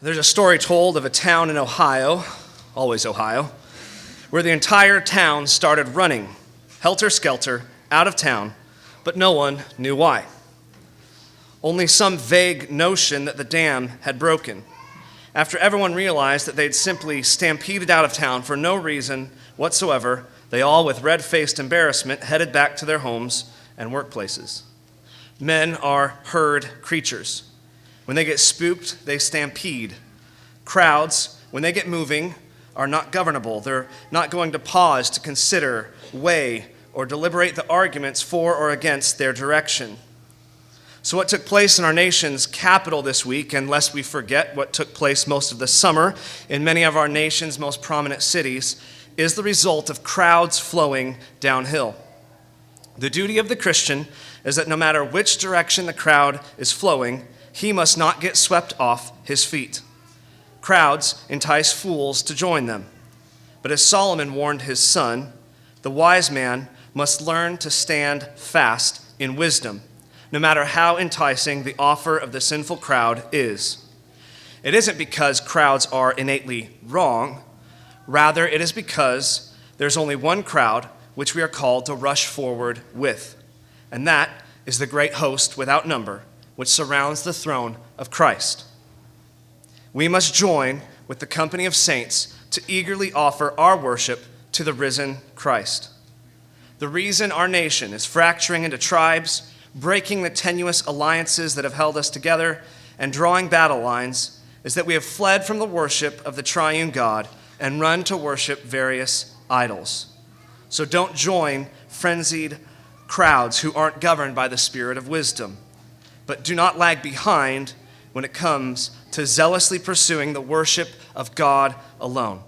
There's a story told of a town in Ohio, always Ohio, where the entire town started running, helter-skelter, out of town, but no one knew why. Only some vague notion that the dam had broken. After everyone realized that they'd simply stampeded out of town for no reason whatsoever, they all, with red-faced embarrassment, headed back to their homes and workplaces. Men are herd creatures. When they get spooked, they stampede. Crowds, when they get moving, are not governable. They're not going to pause to consider, weigh, or deliberate the arguments for or against their direction. So what took place in our nation's capital this week, and lest we forget what took place most of the summer in many of our nation's most prominent cities, is the result of crowds flowing downhill. The duty of the Christian is that no matter which direction the crowd is flowing, he must not get swept off his feet. Crowds entice fools to join them. But as Solomon warned his son, the wise man must learn to stand fast in wisdom, no matter how enticing the offer of the sinful crowd is. It isn't because crowds are innately wrong. Rather, it is because there's only one crowd which we are called to rush forward with, and that is the great host without number, which surrounds the throne of Christ. We must join with the company of saints to eagerly offer our worship to the risen Christ. The reason our nation is fracturing into tribes, breaking the tenuous alliances that have held us together, and drawing battle lines is that we have fled from the worship of the triune God and run to worship various idols. So don't join frenzied crowds who aren't governed by the spirit of wisdom. But do not lag behind when it comes to zealously pursuing the worship of God alone.